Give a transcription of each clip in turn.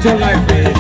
Your life, man.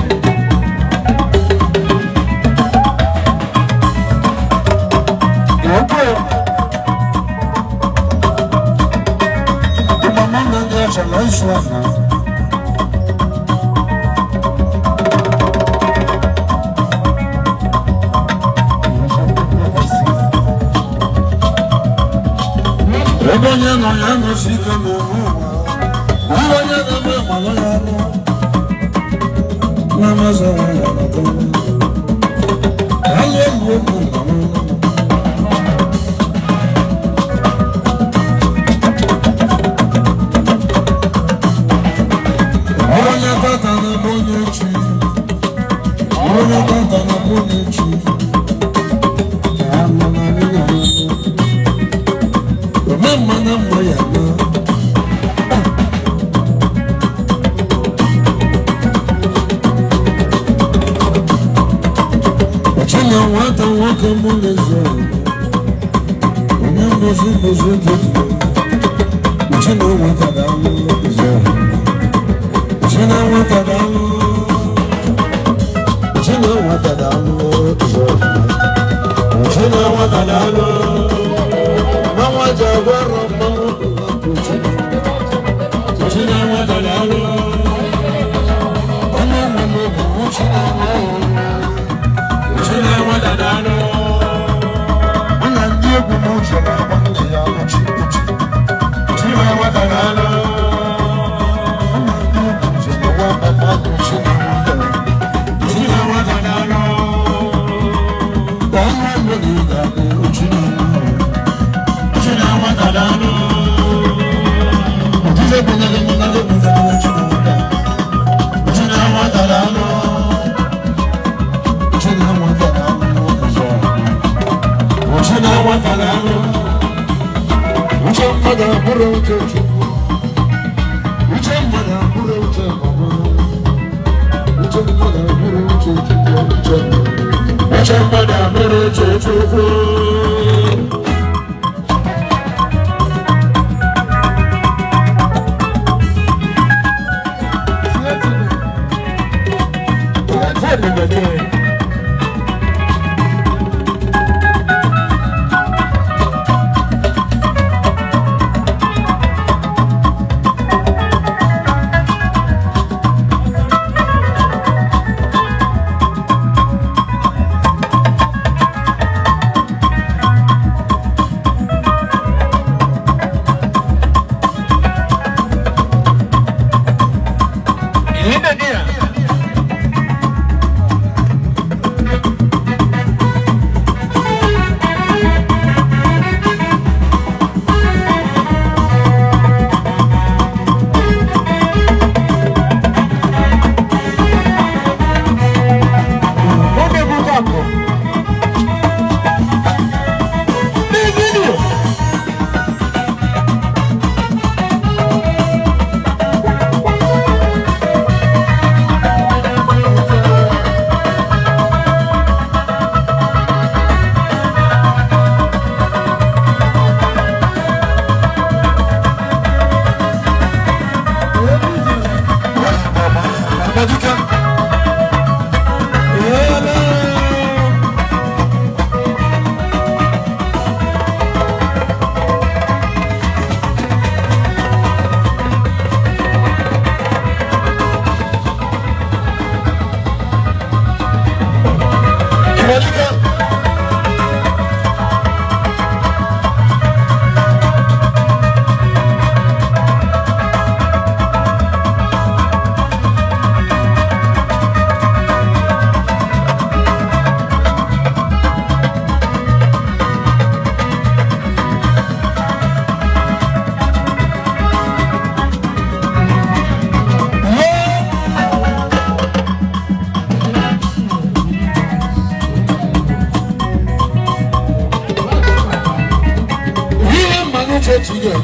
church again.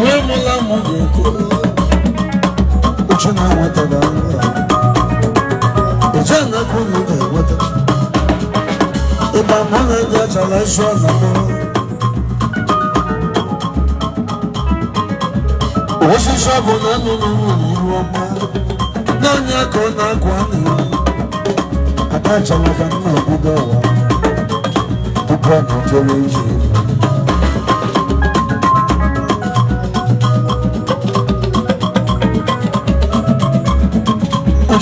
Wemula Mogo, Uchana Watada, Uchana Kumu, Water. If I'm on the Jala Shana, was a Shabona, Nanya Kona Kwani, Atacha Makana Budawa, to come to television.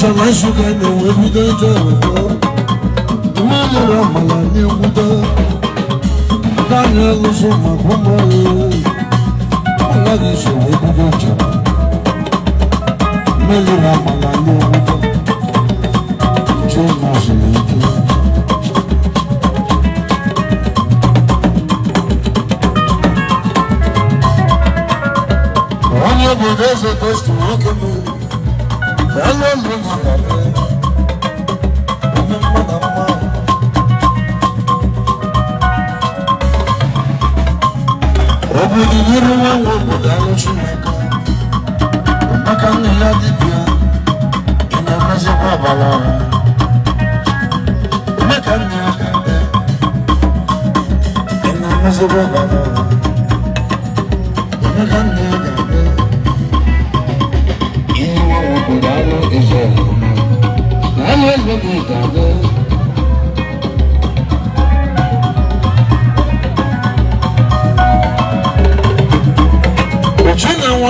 Jala sugar no we don't do. Mother Malani Muda Daniel Suma Kuma Maladi so we don't do. Melina Malani Muda Joma Siliki One of the days of best to walk in Hello,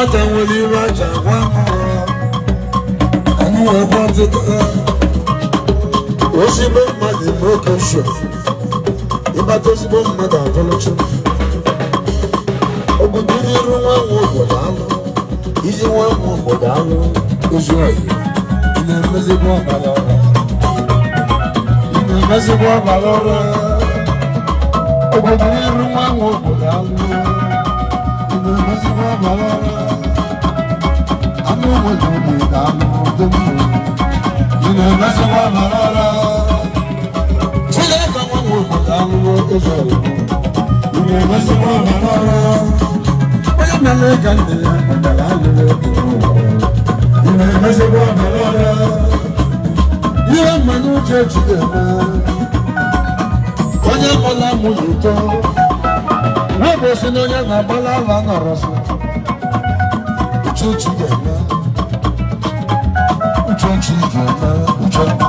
what I will be right I know about it. Was it about my broken ship? If I was about my collection, oh, good dinner, one more down. Easy one more down. Is right. In a miserable malora. In a miserable malora. Oh, good dinner, one more down. In a miserable malora. I know what you did, I know the moon. You know, that's a one, she let the one who put down the world is very good. You know, that's a one, but I'm not like I did, and I live in the world. You know, that's a one, you have my new church again. When you're all I'm with you, what was in your Nabala church again. Church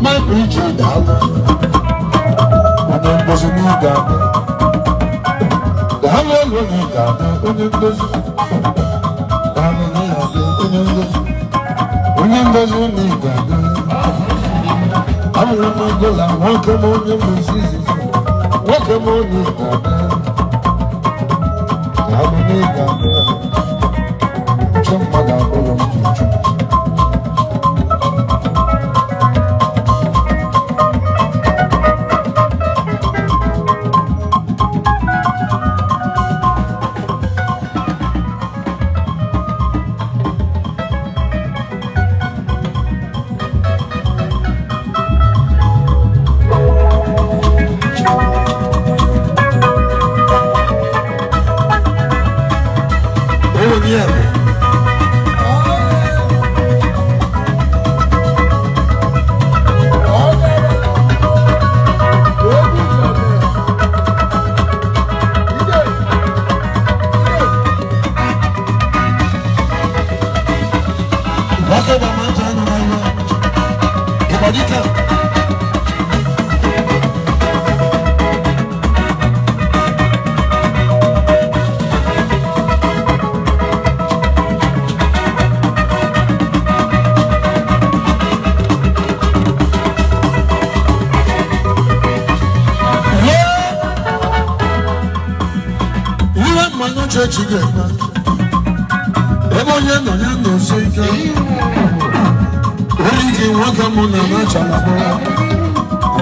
my preacher down. My name was a new down. The Hallelujah down. When it does, when it doesn't need that. I remember that welcome on your diseases. Welcome on your God. I believe that. Jump on that. Church again. Ebo ye no so ika. Only the one come on and match on the ball.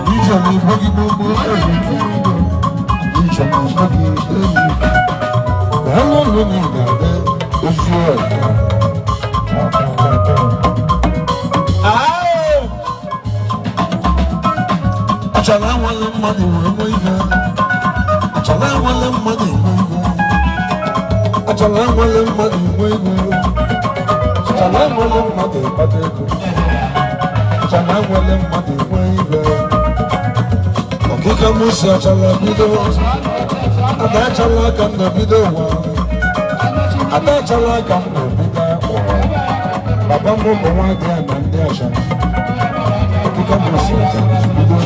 You shall be buggy bubble everything. You shall be buggy everything. How long will you got there? It's your. I shall have one money when we go. I shall have one money when we go. Achala wale mmadụ nwego, achala wale mmadụ ịkpata ego, achala wale mmadụ nwe ibe. Ọkịka Musi achala bido, ada achala aka m na-bido ụwa, ada achala aka m na-ebido ụwa. Papa m bụ nwa dị ya na ndị achala, ọkịka Musi achala bido.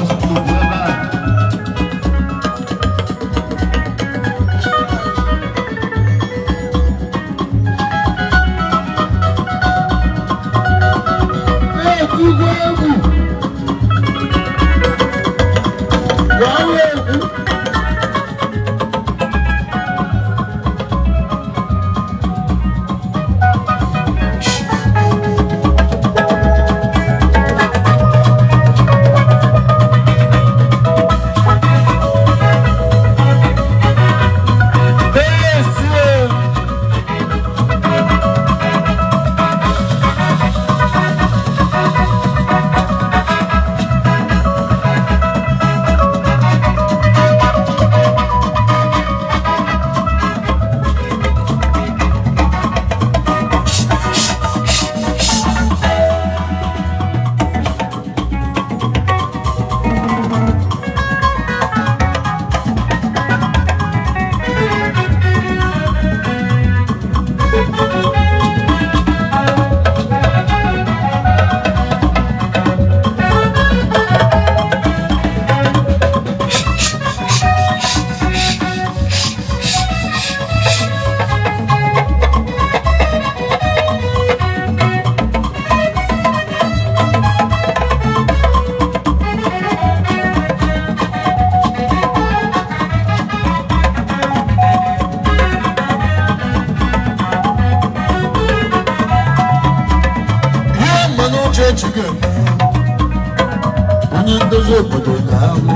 Onye ndozi obodo ga-alụ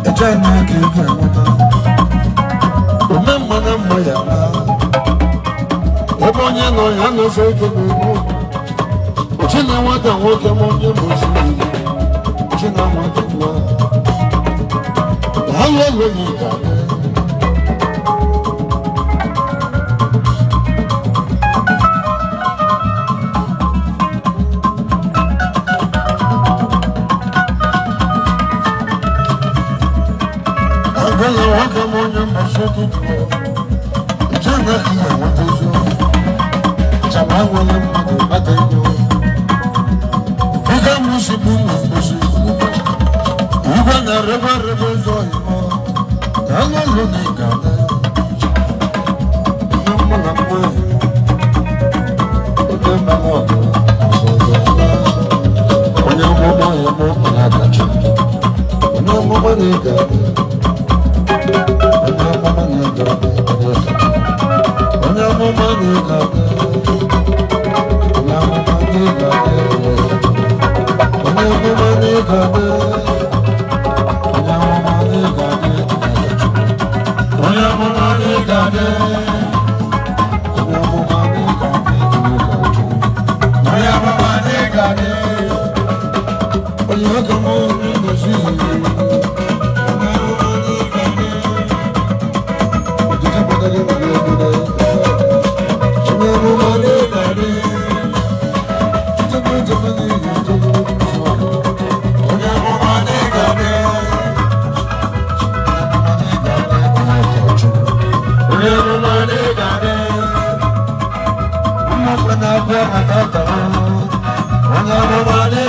eche na aka ego enweta ome mma na mma ya na ebe onye nọ ya nọzi ego n'ugbo ochi na nwata nwoke ma onye moziri ochi na nwata nwa alụ elu ya ga-adị Come on, you must shut it down. It's not that you want to do. It's a man with a mother, but I do. You can miss it, you can never join. I'm not looking at that. I'm not going. It's a mother. When you're mobile, you're more than I got you. When you're mobile, you got it.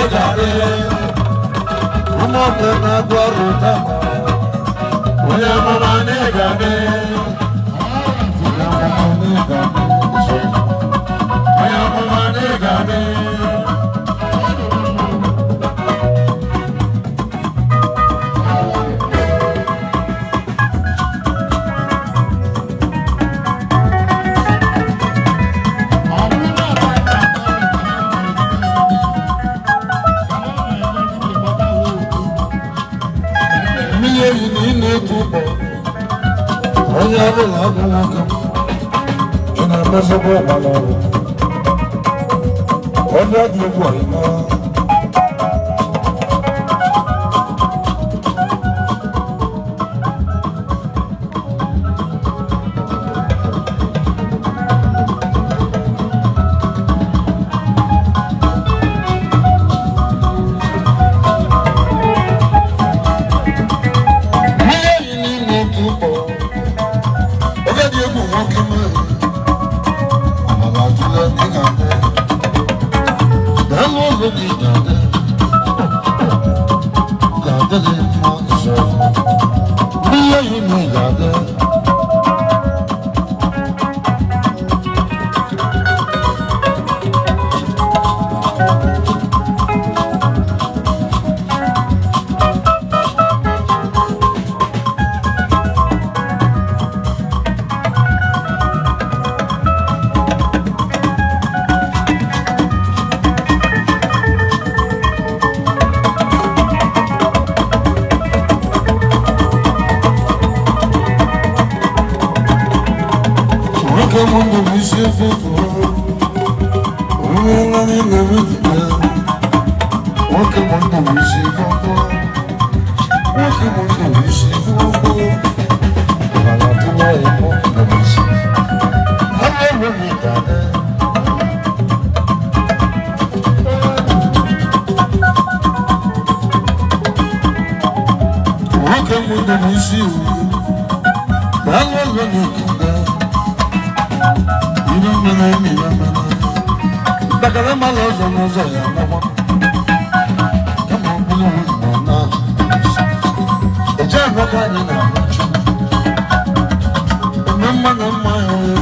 Got it. ụmụnne na-agụ ọrụ taa onye amụma na-egade onye amụma na-egade onye ọbụla abụ nwoke ị na-emezikwa ụgbala ọrụ ọbịa dị egwu ọyịma mundo me chegou, ela me levou de pé. O que mundo me chegou, o que mundo me chegou. Para tu lá é bom, não me chegou. A minha vida é. O que mundo me chegou, para lá é bom. Dakara malozo mozo ya mama. Kama bulu mwana. Eja mwaka ni na mchu. Mama na mayo.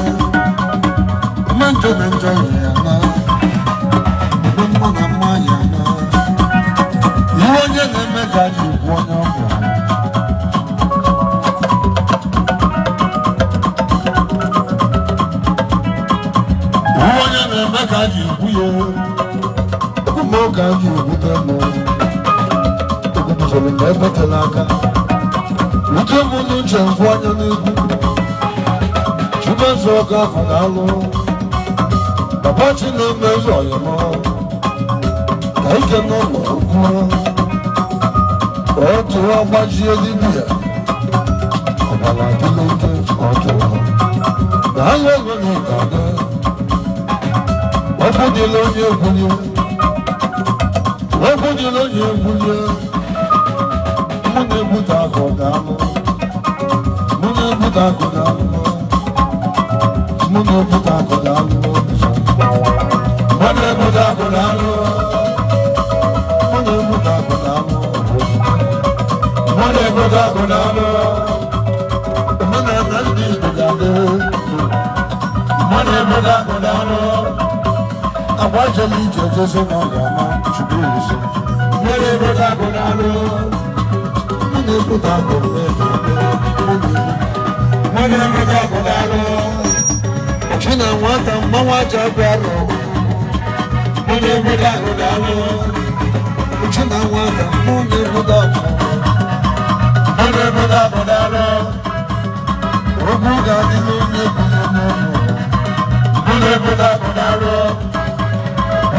Manjo manjo ya na. Mama na maya na. Yuonye na mega ji kuonya mwa. Kaji buyo, kumo kaji butamo, kumo nebe telaka, utamo no changwanya nebu, chuba zoga fanalo, babachi no mezo yama, kaike no mokuma, otu abaji edibia, abala tuleke otu, dalo gani kade. Okunje lonye okunje, okunje lonye okunje. Mune buta kodamo, mune buta kodamo, mune buta kodamo. Mune buta kodamo, mune buta kodamo. Mune buta kodamo, mune nandi kodamo. Mune buta kodamo. Awajali jeje na yama chubuzo. Mune buta kodamo, mune buta kodamo. Mune buta kodamo. China wata mawaja baro. Mune buta kodamo. China wata mune buta. Mune buta kodamo. Obuga ni mune kodamo. Mune buta kodamo.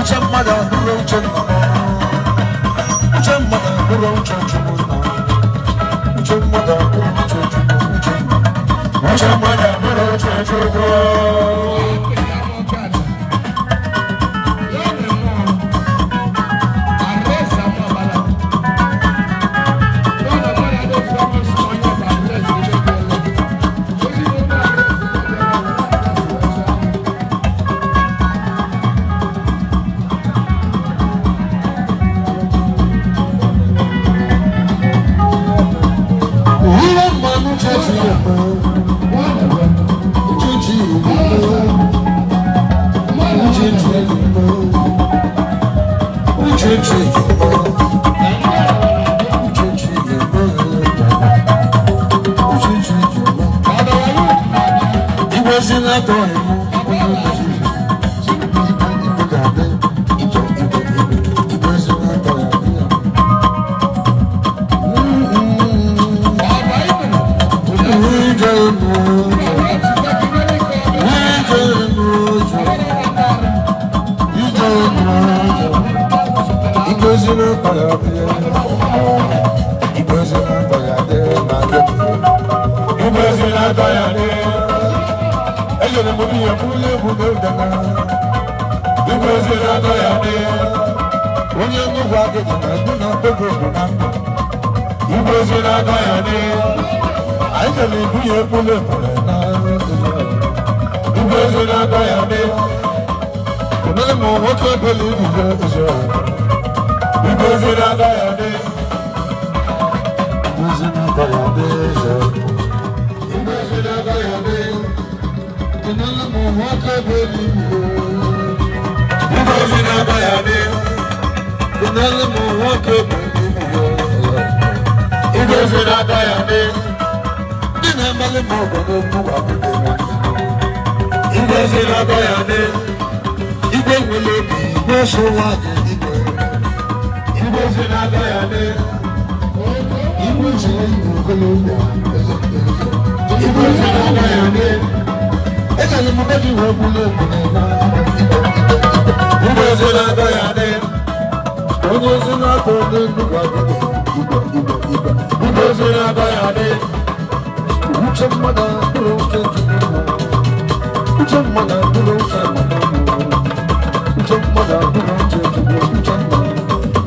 Chamada buro chana, chamada buro chachuna, chamada buro chachuna, chamada buro chachuna.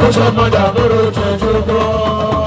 Ucha mada buru chechuko